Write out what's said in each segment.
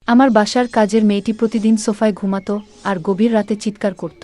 আমার বাসার কাজের মেয়েটি প্রতিদিন সোফায় ঘুমাতো আর গভীর রাতে চিৎকার করত।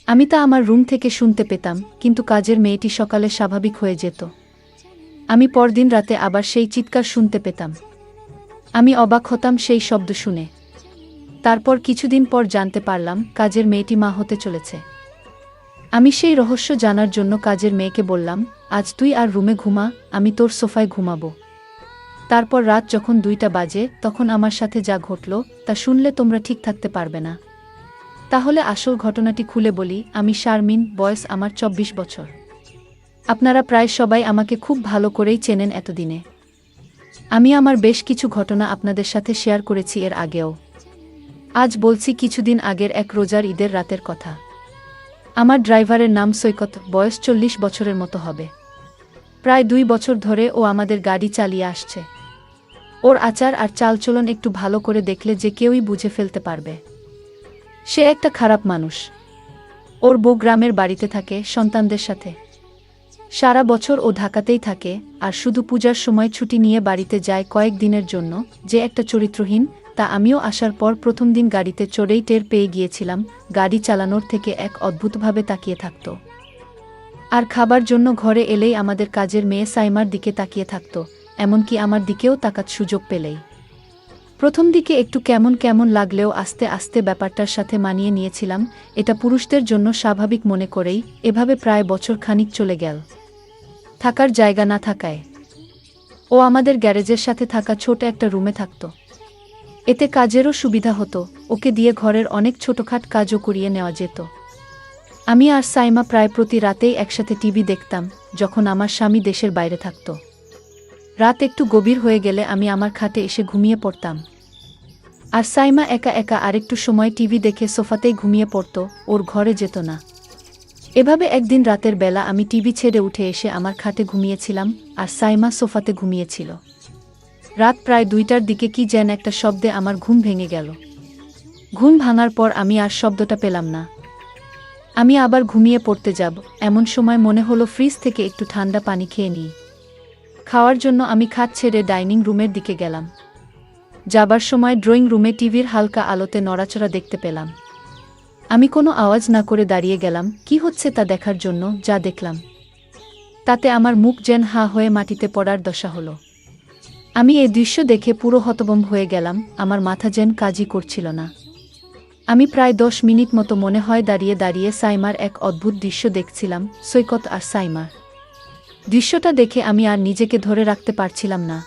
আমি তা আমার রুম থেকে শুনতে পেতাম, কিন্তু কাজের মেয়েটি সকালে স্বাভাবিক হয়ে যেত। আমি পরদিন রাতে আবার সেই চিৎকার শুনতে পেতাম। আমি অবাক হতাম সেই শব্দ শুনে। তারপর কিছুদিন পর জানতে পারলাম কাজের মেয়েটি মা হতে চলেছে। আমি সেই রহস্য জানার জন্য কাজের মেয়েকে বললাম, আজ তুই আর রুমে ঘুমা, আমি তোর সোফায় ঘুমাবো। তারপর রাত যখন 2টা বাজে তখন আমার সাথে যা ঘটল তা শুনলে তোমরা ঠিক থাকতে পারবে না। তাহলে আসল ঘটনাটি খুলে বলি। আমি শারমিন, বয়স আমার 24 বছর। আপনারা প্রায় সবাই আমাকে খুব ভালো করেই চেনেন এতদিনে। আমি আমার বেশ কিছু ঘটনা আপনাদের সাথে শেয়ার করেছি এর আগেও। আজ বলছি কিছুদিন আগের এক রোজার ঈদের রাতের কথা। আমার ড্রাইভারের নাম সৈকত, বয়স 40 বছরের মতো হবে। প্রায় 2 বছর ধরে ও আমাদের গাড়ি চালিয়ে আসছে। ওর আচার আর চালচলন একটু ভালো করে দেখলে যে কেউই বুঝে ফেলতে পারবে সে একটা খারাপ মানুষ। ওর বউ গ্রামের বাড়িতে থাকে সন্তানদের সাথে। সারা বছর ও ঢাকাতেই থাকে, আর শুধু পূজার সময় ছুটি নিয়ে বাড়িতে যায় কয়েক দিনের জন্য। যে একটা চরিত্রহীন তা আমিও আসার পর প্রথম দিন গাড়িতে চড়েই টের পেয়ে গিয়েছিলাম। গাড়ি চালানোর থেকে এক অদ্ভুতভাবে তাকিয়ে থাকত, আর খাবার জন্য ঘরে এলেই আমাদের কাজের মেয়ে সাইমার দিকে তাকিয়ে থাকত, এমনকি আমার দিকেও তাকাত সুযোগ পেলেই। প্রথম দিকে একটু কেমন কেমন লাগলেও আস্তে আস্তে ব্যাপারটার সাথে মানিয়ে নিয়েছিলাম। এটা পুরুষদের জন্য স্বাভাবিক মনে করেই এভাবে প্রায় বছর খানিক চলে গেল। থাকার জায়গা না থাকায় ও আমাদের গ্যারেজের সাথে থাকা ছোট একটা রুমে থাকত। এতে কাজেরও সুবিধা হতো, ওকে দিয়ে ঘরের অনেক ছোটখাট কাজও করিয়ে নেওয়া যেত। আমি আর সাইমা প্রায় প্রতি রাতেই একসাথে টিভি দেখতাম, যখন আমার স্বামী দেশের বাইরে থাকত। রাত একটু গভীর হয়ে গেলে আমি আমার খাটে এসে ঘুমিয়ে পড়তাম, আর সাইমা একা একা আরেকটু সময় টিভি দেখে সোফাতেই ঘুমিয়ে পড়ত, ওর ঘরে যেত না। এভাবে একদিন রাতের বেলা আমি টিভি ছেড়ে উঠে এসে আমার খাটে ঘুমিয়েছিলাম, আর সাইমা সোফাতে ঘুমিয়েছিল। রাত প্রায় 2টার দিকে কি যেন একটা শব্দে আমার ঘুম ভেঙে গেল। ঘুম ভাঙার পর আমি আর শব্দটা পেলাম না। আমি আবার ঘুমিয়ে পড়তে যাব, এমন সময় মনে হলো ফ্রিজ থেকে একটু ঠান্ডা পানি খেয়ে নিই। খাওয়ার জন্য আমি খাট ছেড়ে ডাইনিং রুমের দিকে গেলাম। যাবার সময় ড্রয়িং রুমে টিভির হালকা আলোতে নড়াচড়া দেখতে পেলাম। আমি কোনো আওয়াজ না করে দাঁড়িয়ে গেলাম কি হচ্ছে তা দেখার জন্য। যা দেখলাম তাতে আমার মুখ যেন হা হয়ে মাটিতে পড়ার দশা হলো। আমি এই দৃশ্য দেখে পুরো হতভম্ব হয়ে গেলাম, আমার মাথা যেন কাজই করছিল না। আমি প্রায় 10 মিনিট মতো মনে হয় দাঁড়িয়ে দাঁড়িয়ে সাইমার এক অদ্ভুত দৃশ্য দেখছিলাম, সৈকত আর সাইমার। দৃশ্যটা দেখে আমি আর নিজেকে ধরে রাখতে পারছিলাম না।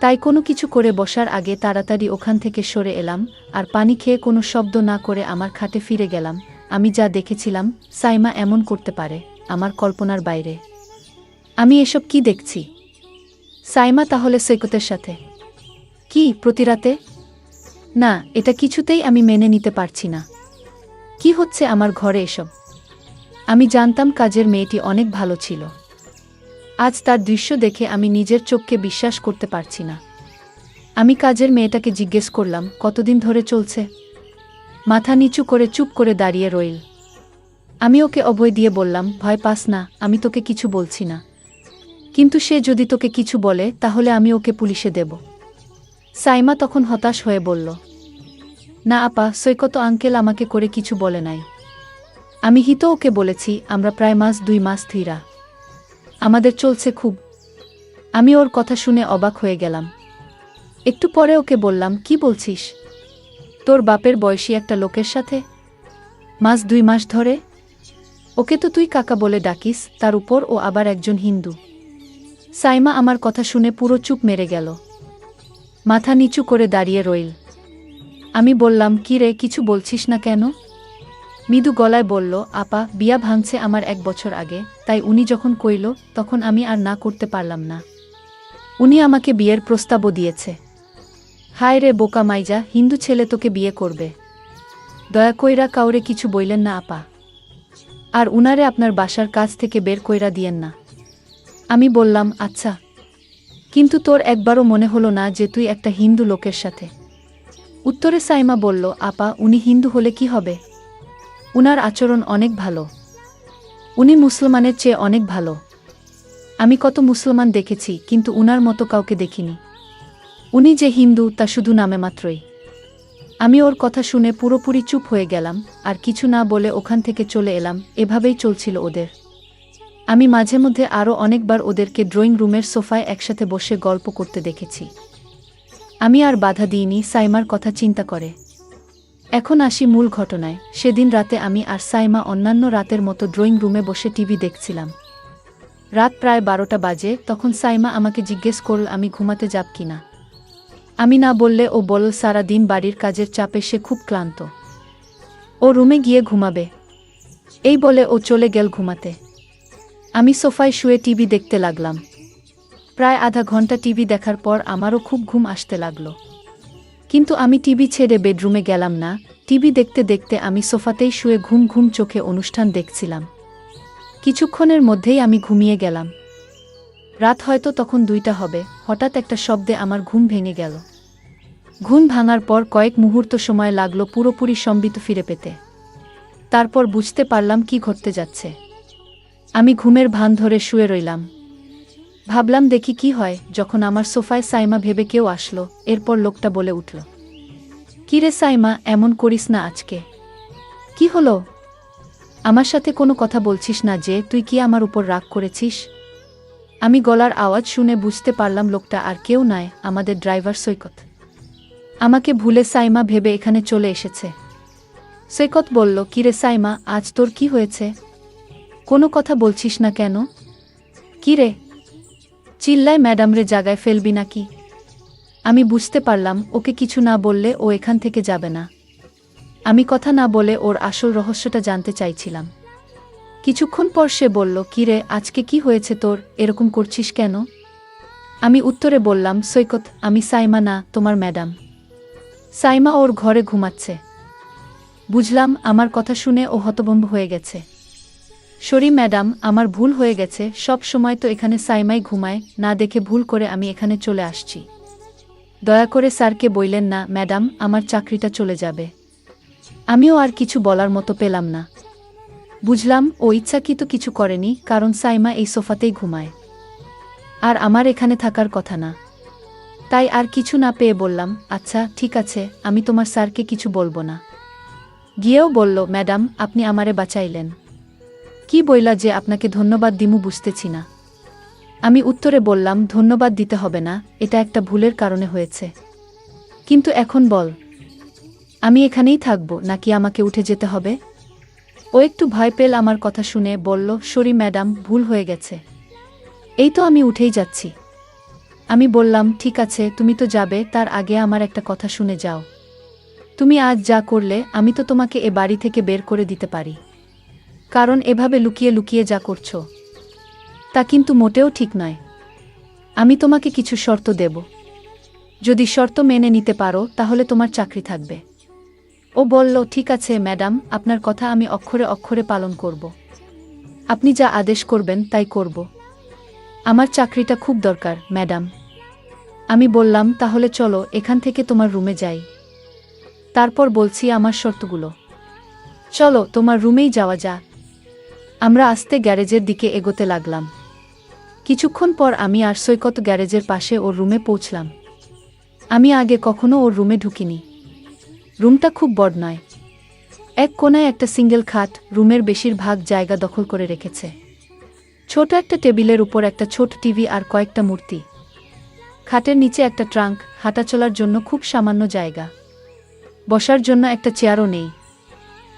তাই কোনো কিছু করে বসার আগে তাড়াতাড়ি ওখান থেকে সরে এলাম, আর পানি খেয়ে কোনো শব্দ না করে আমার খাটে ফিরে গেলাম। আমি যা দেখেছিলাম সাইমা এমন করতে পারে, আমার কল্পনার বাইরে। আমি এসব কি দেখছি? সাইমা তাহলে সৈকতের সাথে? কি প্রতি রাতে? না, এটা কিছুতেই আমি মেনে নিতে পারছি না। কি হচ্ছে আমার ঘরে এসব? আমি জানতাম কাজের মেয়েটি অনেক ভালো ছিল। আজ তার দৃশ্য দেখে আমি নিজের চোখকে বিশ্বাস করতে পারছি না। আমি কাজের মেয়েটাকে জিজ্ঞেস করলাম, কতদিন ধরে চলছে? মাথা নিচু করে চুপ করে দাঁড়িয়ে রইল। আমি ওকে অভয় দিয়ে বললাম, ভয় পাস না, আমি তোকে কিছু বলছি না। কিন্তু সে যদি তোকে কিছু বলে তাহলে আমি ওকে পুলিশে দেব। সাইমা তখন হতাশ হয়ে বলল, না আপা, সৈকত আঙ্কেল আমাকে করে কিছু বলে নাই। আমি হিতো ওকে বলেছি, আমরা প্রায় 2 মাস ধীরা আমাদের চলছে খুব। আমি ওর কথা শুনে অবাক হয়ে গেলাম। একটু পরে ওকে বললাম, কি বলছিস? তোর বাপের বয়সী একটা লোকের সাথে 2 মাস ধরে? ওকে তো তুই কাকা বলে ডাকিস, তার উপর ও আবার একজন হিন্দু। সাইমা আমার কথা শুনে পুরো চুপ মেরে গেল, মাথা নিচু করে দাঁড়িয়ে রইল। আমি বললাম, কি রে, কিছু বলছিস না কেন? মৃদু গলায় বলল, আপা, বিয়া ভাঙছে আমার 1 বছর আগে, তাই উনি যখন কইল তখন আমি আর না করতে পারলাম না। উনি আমাকে বিয়ের প্রস্তাবও দিয়েছে। হায় রে বোকা মাইজা, হিন্দু ছেলে তোকে বিয়ে করবে? দয়া কইরা কাউরে কিছু বইলেন না আপা, আর উনারে আপনার বাসার কাজ থেকে বের কইরা দিয়েন না। আমি বললাম, আচ্ছা, কিন্তু তোর একবারও মনে হলো না যে তুই একটা হিন্দু লোকের সাথে? উত্তরে সাইমা বলল, আপা, উনি হিন্দু হলে কি হবে? উনার আচরণ অনেক ভালো। উনি মুসলমানের চেয়ে অনেক ভালো। আমি কত মুসলমান দেখেছি, কিন্তু উনার মতো কাউকে দেখিনি। উনি যে হিন্দু তা শুধু নামে মাত্রই। আমি ওর কথা শুনে পুরোপুরি চুপ হয়ে গেলাম, আর কিছু না বলে ওখান থেকে চলে এলাম। এভাবেই চলছিল ওদের। আমি মাঝে মধ্যে আরও অনেকবার ওদেরকে ড্রয়িং রুমের সোফায় একসাথে বসে গল্প করতে দেখেছি। আমি আর বাধা দিইনি সাইমার কথা চিন্তা করে। এখন আসি মূল ঘটনায়। সেদিন রাতে আমি আর সাইমা অন্যান্য রাতের মতো ড্রয়িং রুমে বসে টিভি দেখছিলাম। রাত প্রায় 12টা বাজে। তখন সাইমা আমাকে জিজ্ঞেস করল আমি ঘুমাতে যাব কিনা। আমি না বললে ও বলল সারা দিন বাড়ির কাজের চাপে সে খুব ক্লান্ত, ও রুমে গিয়ে ঘুমাবে। এই বলে ও চলে গেল ঘুমাতে। আমি সোফায় শুয়ে টিভি দেখতে লাগলাম। প্রায় আধা ঘন্টা টিভি দেখার পর আমারও খুব ঘুম আসতে লাগলো। কিন্তু আমি টিভি ছেড়ে বেডরুমে গেলাম না। টিভি দেখতে দেখতে আমি সোফাতেই শুয়ে ঘুম ঘুম চোখে অনুষ্ঠান দেখছিলাম। কিছুক্ষণের মধ্যেই আমি ঘুমিয়ে গেলাম। রাত হয়তো তখন 2টা হবে। হঠাৎ একটা শব্দে আমার ঘুম ভেঙে গেল। ঘুম ভাঙার পর কয়েক মুহূর্ত সময় লাগলো পুরোপুরি সম্বিত ফিরে পেতে। তারপর বুঝতে পারলাম কি ঘটতে যাচ্ছে। আমি ঘুমের ভান ধরে শুয়ে রইলাম। ভাবলাম দেখি কি হয়। যখন আমার সোফায় সাইমা ভেবে কেউ আসলো। এরপর লোকটা বলে উঠল, কিরে সাইমা, এমন করিস না আজকে। কি হলো? আমার সাথে কোনো কথা বলছিস না যে? তুই কি আমার উপর রাগ করেছিস? আমি গলার আওয়াজ শুনে বুঝতে পারলাম লোকটা আর কেউ নয়, আমাদের ড্রাইভার সৈকত। আমাকে ভুলে সাইমা ভেবে এখানে চলে এসেছে। সৈকত বলল, কিরে সাইমা, আজ তোর কি হয়েছে? কোনো কথা বলছিস না কেন? কিরে চিল্লায়, ম্যাডামরে জাগায় ফেলবি নাকি? আমি বুঝতে পারলাম ওকে কিছু না বললে ও এখান থেকে যাবে না। আমি কথা না বলে ওর আসল রহস্যটা জানতে চাইছিলাম। কিছুক্ষণ পর সে বলল, কিরে আজকে কি হয়েছে তোর, এরকম করছিস কেন? আমি উত্তরে বললাম, সৈকত, আমি সাইমা না, তোমার ম্যাডাম। সাইমা ওর ঘরে ঘুমাচ্ছে। বুঝলাম আমার কথা শুনে ও হতভম্ব হয়ে গেছে। সরি ম্যাডাম, আমার ভুল হয়ে গেছে। সব সময় তো এখানে সাইমাই ঘুমায়, না দেখে ভুল করে আমি এখানে চলে আসছি। দয়া করে স্যারকে বললেন না ম্যাডাম, আমার চাকরিটা চলে যাবে। আমিও আর কিছু বলার মতো পেলাম না। বুঝলাম ও ইচ্ছাকৃত কিছু করেনি, কারণ সাইমা এই সোফাতেই ঘুমায়, আর আমার এখানে থাকার কথা না। তাই আর কিছু না পেয়ে বললাম, আচ্ছা ঠিক আছে, আমি তোমার স্যারকে কিছু বলবো না। গিয়েও বলল, ম্যাডাম আপনি আমারে বাঁচাইলেন। কি বইলা যে আপনাকে ধন্যবাদ দিমু বুঝতেছি না। আমি উত্তরে বললাম, ধন্যবাদ দিতে হবে না, এটা একটা ভুলের কারণে হয়েছে। কিন্তু এখন বল, আমি এখানেই থাকবো নাকি আমাকে উঠে যেতে হবে? ও একটু ভয় পেল আমার কথা শুনে, বলল, সরি ম্যাডাম, ভুল হয়ে গেছে। এই তো আমি উঠেই যাচ্ছি। আমি বললাম, ঠিক আছে তুমি তো যাবে, তার আগে আমার একটা কথা শুনে যাও। তুমি আজ যা করলে আমি তো তোমাকে এ বাড়ি থেকে বের করে দিতে পারি, কারণ এভাবে লুকিয়ে লুকিয়ে যা করছো তা কিন্তু মোটেও ঠিক নয়। আমি তোমাকে কিছু শর্ত দেব। যদি শর্ত মেনে নিতে পারো তাহলে তোমার চাকরি থাকবে। ও বলল, ঠিক আছে ম্যাডাম, আপনার কথা আমি অক্ষরে অক্ষরে পালন করব। আপনি যা আদেশ করবেন তাই করব। আমার চাকরিটা খুব দরকার ম্যাডাম। আমি বললাম, তাহলে চলো এখান থেকে তোমার রুমে যাই। তারপর বলছি আমার শর্তগুলো। চলো তোমার রুমেই যাওয়া যাক। আমরা আস্তে গ্যারেজের দিকে এগোতে লাগলাম। কিছুক্ষণ পর আমি আর সৈকত গ্যারেজের পাশে ওর রুমে পৌঁছলাম। আমি আগে কখনো ওর রুমে ঢুকিনি। রুমটা খুব বড় নয়। এক কোণায় একটা সিঙ্গেল খাট রুমের বেশিরভাগ জায়গা দখল করে রেখেছে। ছোট একটা টেবিলের উপর একটা ছোট টিভি আর কয়েকটা মূর্তি। খাটের নিচে একটা ট্রাঙ্ক, হাঁটাচলার জন্য খুব সামান্য জায়গা। বসার জন্য একটা চেয়ারও নেই।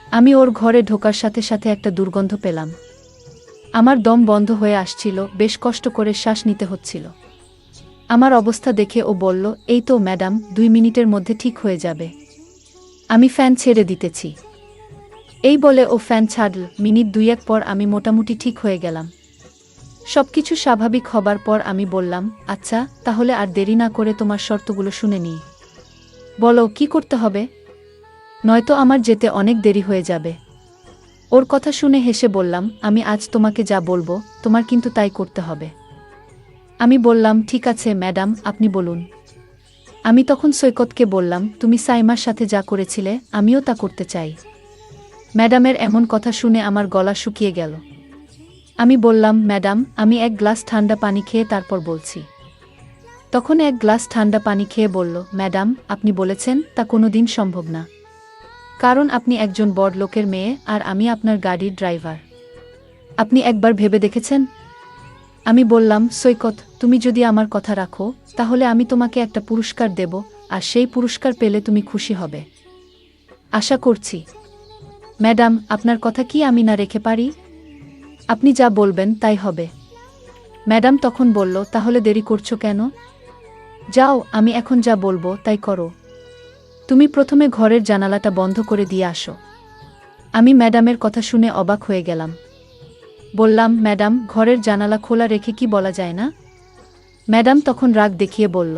আমি ওর ঘরে ঢোকার সাথে সাথে একটা দুর্গন্ধ পেলাম। আমার দম বন্ধ হয়ে আসছিল, বেশ কষ্ট করে শ্বাস নিতে হচ্ছিল। আমার অবস্থা দেখে ও বলল, এই তো ম্যাডাম, 2 মিনিটের মধ্যে ঠিক হয়ে যাবে। আমি ফ্যান ছেড়ে দিতেছি। এই বলে ও ফ্যান ছাড়ল। মিনিট 2-1 পর আমি মোটামুটি ঠিক হয়ে গেলাম। সবকিছু স্বাভাবিক হবার পর আমি বললাম, আচ্ছা তাহলে আর দেরি না করে তোমার শর্তগুলো শুনে নিই। বলো কি করতে হবে, নয়তো আমার যেতে অনেক দেরি হয়ে যাবে। ওর কথা শুনে হেসে বললাম, আমি আজ তোমাকে যা বলবো তোমার কিন্তু তাই করতে হবে। আমি বললাম, ঠিক আছে ম্যাডাম, আপনি বলুন। আমি তখন সৈকতকে বললাম, তুমি সাইমার সাথে যা করেছিলে আমিও তা করতে চাই। ম্যাডামের এমন কথা শুনে আমার গলা শুকিয়ে গেল। আমি বললাম, ম্যাডাম আমি 1 গ্লাস ঠান্ডা পানি খেয়ে তারপর বলছি। তখন এক গ্লাস ঠান্ডা পানি খেয়ে বলল, ম্যাডাম, আপনি বলেছেন তা কোনোদিন সম্ভব না। কারণ আপনি একজন বড়লোকের মেয়ে আর আমি আপনার গাড়ির ড্রাইভার। আপনি একবার ভেবে দেখেছেন? আমি বললাম, সৈকত, তুমি যদি আমার কথা রাখো তাহলে আমি তোমাকে একটা পুরস্কার দেব, আর সেই পুরস্কার পেলে তুমি খুশি হবে। আশা করছি। ম্যাডাম, আপনার কথা কি আমি না রেখে পারি? আপনি যা বলবেন তাই হবে। ম্যাডাম তখন বলল, তাহলে দেরি করছো কেন? যাও, আমি এখন যা বলবো তাই করো। তুমি প্রথমে ঘরের জানালাটা বন্ধ করে দিয়ে আসো। আমি ম্যাডামের কথা শুনে অবাক হয়ে গেলাম। বললাম, ম্যাডাম, ঘরের জানালা খোলা রেখে কি বলা যায় না? ম্যাডাম তখন রাগ দেখিয়ে বলল,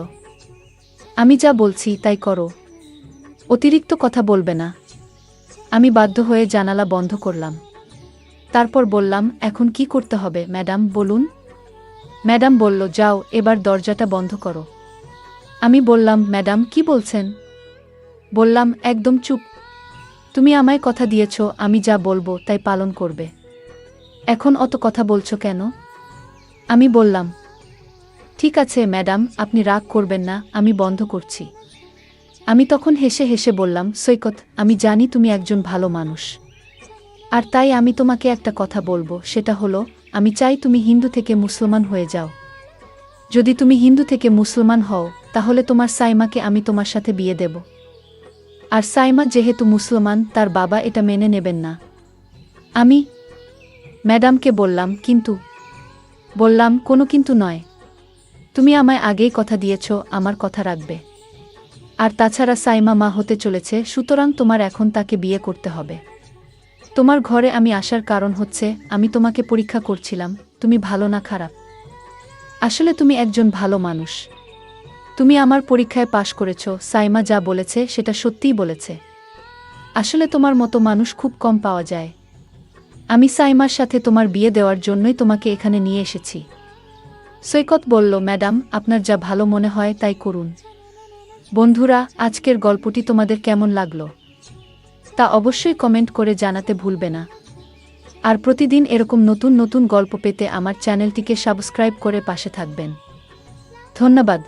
আমি যা বলছি তাই করো, অতিরিক্ত কথা বলবে না। আমি বাধ্য হয়ে জানালা বন্ধ করলাম। তারপর বললাম, এখন কি করতে হবে ম্যাডাম বলুন? ম্যাডাম বলল, যাও, এবার দরজাটা বন্ধ করো। আমি বললাম, ম্যাডাম কি বলছেন? বললাম, একদম চুপ। তুমি আমায় কথা দিয়েছ আমি যা বলবো তাই পালন করবে। এখন অত কথা বলছো কেন? আমি বললাম, ঠিক আছে ম্যাডাম, আপনি রাগ করবেন না, আমি বন্ধ করছি। আমি তখন হেসে হেসে বললাম, সৈকত, আমি জানি তুমি একজন ভালো মানুষ, আর তাই আমি তোমাকে একটা কথা বলবো, সেটা হলো, আমি চাই তুমি হিন্দু থেকে মুসলমান হয়ে যাও। যদি তুমি হিন্দু থেকে মুসলমান হও তাহলে তোমার সাইমাকে আমি তোমার সাথে বিয়ে দেব। আর সাইমা যেহেতু মুসলমান, তার বাবা এটা মেনে নেবেন না। আমি ম্যাডামকে বললাম, কিন্তু? বললাম, কোনো কিন্তু নয়। তুমি আমায় আগেই কথা দিয়েছ আমার কথা রাখবে। আর তাছাড়া সাইমা মা হতে চলেছে, সুতরাং তোমার এখন তাকে বিয়ে করতে হবে। তোমার ঘরে আমি আসার কারণ হচ্ছে, আমি তোমাকে পরীক্ষা করছিলাম তুমি ভালো না খারাপ। আসলে তুমি একজন ভালো মানুষ। তুমি আমার পরীক্ষায় পাশ করেছ, সাইমা যা বলেছে সেটা সত্যিই বলেছে। আসলে তোমার মতো মানুষ খুব কম পাওয়া যায়। আমি সাইমার সাথে তোমার বিয়ে দেওয়ার জন্যই তোমাকে এখানে নিয়ে এসেছি। সৈকত বলল, ম্যাডাম, আপনার যা ভালো মনে হয় তাই করুন। বন্ধুরা, আজকের গল্পটি তোমাদের কেমন লাগলো তা অবশ্যই কমেন্ট করে জানাতে ভুলবে না। আর প্রতিদিন এরকম নতুন নতুন গল্প পেতে আমার চ্যানেলটিকে সাবস্ক্রাইব করে পাশে থাকবেন। ধন্যবাদ।